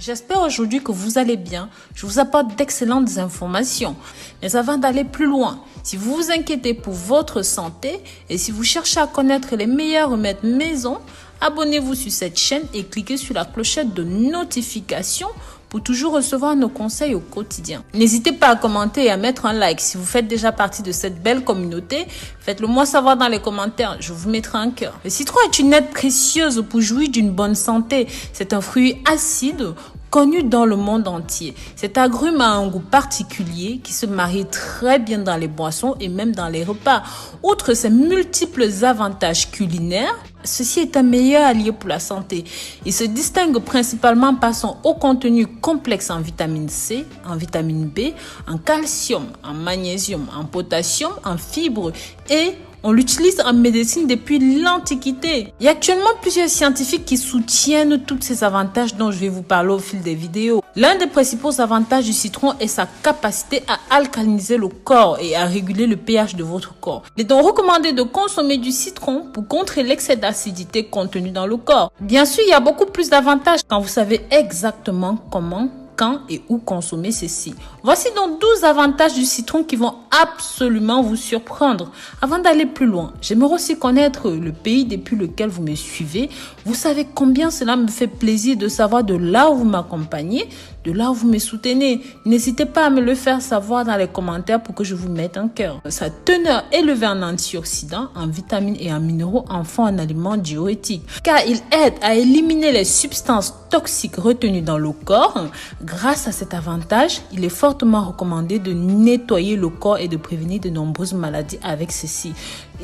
J'espère aujourd'hui que vous allez bien. Je vous apporte d'excellentes informations. Mais avant d'aller plus loin, si vous vous inquiétez pour votre santé et si vous cherchez à connaître les meilleurs remèdes maison, abonnez-vous sur cette chaîne et cliquez sur la clochette de notification pour toujours recevoir nos conseils au quotidien. N'hésitez pas à commenter et à mettre un like. Si vous faites déjà partie de cette belle communauté, faites-le moi savoir dans les commentaires. Je vous mettrai un cœur. Le citron est une aide précieuse pour jouir d'une bonne santé. C'est un fruit acide connu dans le monde entier. Cet agrume a un goût particulier qui se marie très bien dans les boissons et même dans les repas. Outre ses multiples avantages culinaires, ceci est un meilleur allié pour la santé. Il se distingue principalement par son haut contenu complexe en vitamine C, en vitamine B, en calcium, en magnésium, en potassium, en fibres et on l'utilise en médecine depuis l'Antiquité. Il y a actuellement plusieurs scientifiques qui soutiennent tous ces avantages dont je vais vous parler au fil des vidéos. L'un des principaux avantages du citron est sa capacité à alcaliniser le corps et à réguler le pH de votre corps. Il est donc recommandé de consommer du citron pour contrer l'excès d'acidité contenu dans le corps. Bien sûr, il y a beaucoup plus d'avantages quand vous savez exactement comment, quand et où consommer ceci. Voici donc 12 avantages du citron qui vont absolument vous surprendre. Avant d'aller plus loin, j'aimerais aussi connaître le pays depuis lequel vous me suivez. Vous savez combien cela me fait plaisir de savoir de là où vous m'accompagnez, de là où vous me soutenez. N'hésitez pas à me le faire savoir dans les commentaires pour que je vous mette un cœur. Sa teneur élevée en antioxydants, en vitamines et en minéraux en font un aliment diurétique, car il aide à éliminer les substances toxiques retenues dans le corps. Grâce à cet avantage, il est fortement recommandé de nettoyer le corps et de prévenir de nombreuses maladies avec ceci.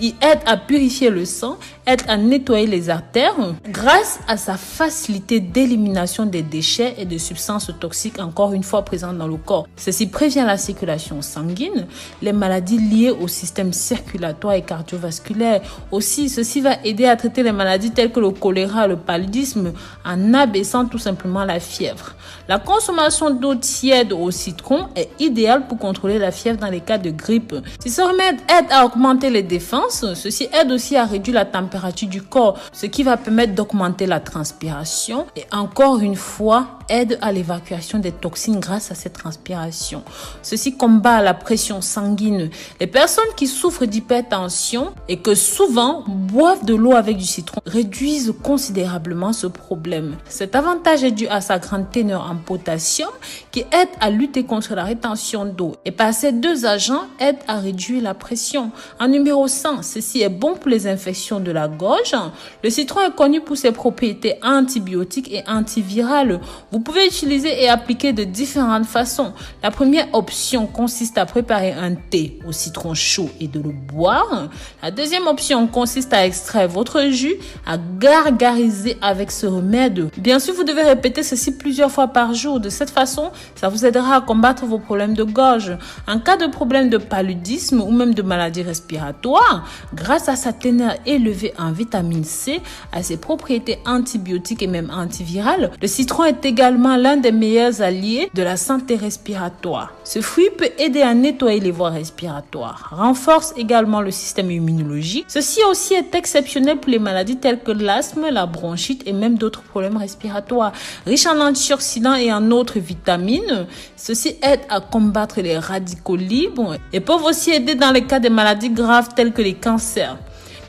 Il aide à purifier le sang, aide à nettoyer les artères grâce à sa facilité d'élimination des déchets et de substances toxiques encore une fois présentes dans le corps. Ceci prévient la circulation sanguine, les maladies liées au système circulatoire et cardiovasculaire. Aussi, ceci va aider à traiter les maladies telles que le choléra, le paludisme en abaissant tout simplement la fièvre. La consommation d'eau tiède au citron est idéale pour contrôler la fièvre dans les cas de grippe. Si ce remède aide à augmenter les défenses, ceci aide aussi à réduire la température du corps, ce qui va permettre d'augmenter la transpiration et encore une fois aide à l'évacuation des toxines grâce à cette transpiration. Ceci combat la pression sanguine. Les personnes qui souffrent d'hypertension et que souvent boivent de l'eau avec du citron réduisent considérablement ce problème. Cet avantage est dû à sa grande teneur en potassium qui aide à lutter contre la rétention d'eau et par ces deux agents aide à réduire la pression. En numéro 100, ceci est bon pour les infections de la gorge. Le citron est connu pour ses propriétés antibiotiques et antivirales. Vous pouvez utiliser et appliquer de différentes façons. La première option consiste à préparer un thé au citron chaud et de le boire. La deuxième option consiste à extraire votre jus, à gargariser avec ce remède. Bien sûr, vous devez répéter ceci plusieurs fois par jour. De cette façon, ça vous aidera à combattre vos problèmes de gorge. En cas de problème de paludisme ou même de maladie respiratoire, grâce à sa teneur élevée en vitamine C, à ses propriétés antibiotiques et même antivirales, le citron est également l'un des meilleurs alliés de la santé respiratoire. Ce fruit peut aider à nettoyer les voies respiratoires, renforce également le système immunologique. Ceci aussi est exceptionnel pour les maladies telles que l'asthme, la bronchite et même d'autres problèmes respiratoires. Riche en antioxydants et en autres vitamines, ceci aide à combattre les radicaux libres et peuvent aussi aider dans les cas des maladies graves telles que les cancers.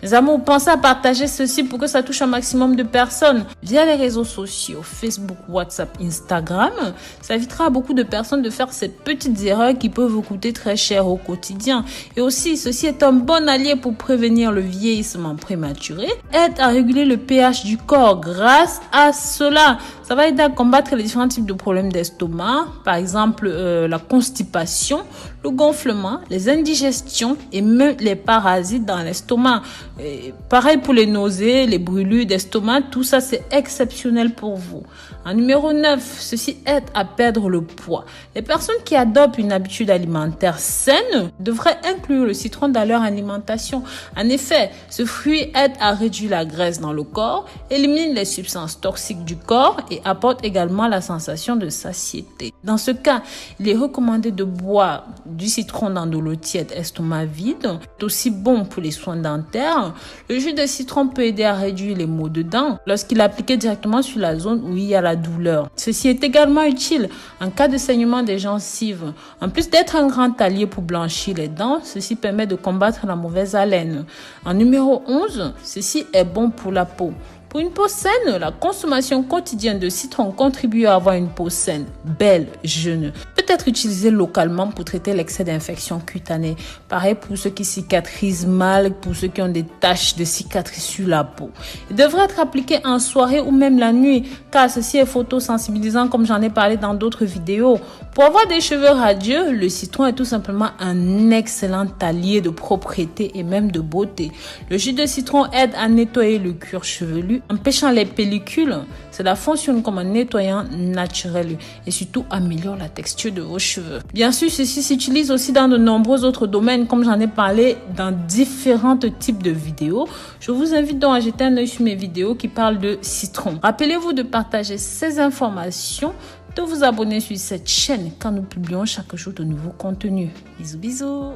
Mes amours, pensez à partager ceci pour que ça touche un maximum de personnes via les réseaux sociaux, Facebook, WhatsApp, Instagram. Ça évitera à beaucoup de personnes de faire ces petites erreurs qui peuvent vous coûter très cher au quotidien. Et aussi, ceci est un bon allié pour prévenir le vieillissement prématuré, aide à réguler le pH du corps. Grâce à cela, ça va aider à combattre les différents types de problèmes d'estomac, par exemple la constipation, le gonflement, les indigestions et même les parasites dans l'estomac. Et pareil pour les nausées, les brûlures d'estomac, tout ça c'est exceptionnel pour vous. En numéro 9, ceci aide à perdre le poids. Les personnes qui adoptent une habitude alimentaire saine devraient inclure le citron dans leur alimentation. En effet, ce fruit aide à réduire la graisse dans le corps, élimine les substances toxiques du corps et apporte également la sensation de satiété. Dans ce cas, il est recommandé de boire du citron dans de l'eau tiède, estomac vide. C'est aussi bon pour les soins dentaires. Le jus de citron peut aider à réduire les maux de dents lorsqu'il est appliqué directement sur la zone où il y a la la douleur. Ceci est également utile en cas de saignement des gencives. En plus d'être un grand allié pour blanchir les dents, ceci permet de combattre la mauvaise haleine. En numéro 11, ceci est bon pour la peau. Pour une peau saine, la consommation quotidienne de citron contribue à avoir une peau saine, belle, jeune. Peut être utilisé localement pour traiter l'excès d'infections cutanées. Pareil pour ceux qui cicatrisent mal, pour ceux qui ont des taches de cicatrices sur la peau. Il devrait être appliqué en soirée ou même la nuit, car ceci est photosensibilisant comme j'en ai parlé dans d'autres vidéos. Pour avoir des cheveux radieux, le citron est tout simplement un excellent allié de propreté et même de beauté. Le jus de citron aide à nettoyer le cuir chevelu, empêchant les pellicules. Cela fonctionne comme un nettoyant naturel et surtout améliore la texture de vos cheveux. Bien sûr, ceci s'utilise aussi dans de nombreux autres domaines comme j'en ai parlé dans différents types de vidéos. Je vous invite donc à jeter un œil sur mes vidéos qui parlent de citron. Rappelez-vous de partager ces informations, de vous abonner sur cette chaîne car nous publions chaque jour de nouveaux contenus. Bisous bisous.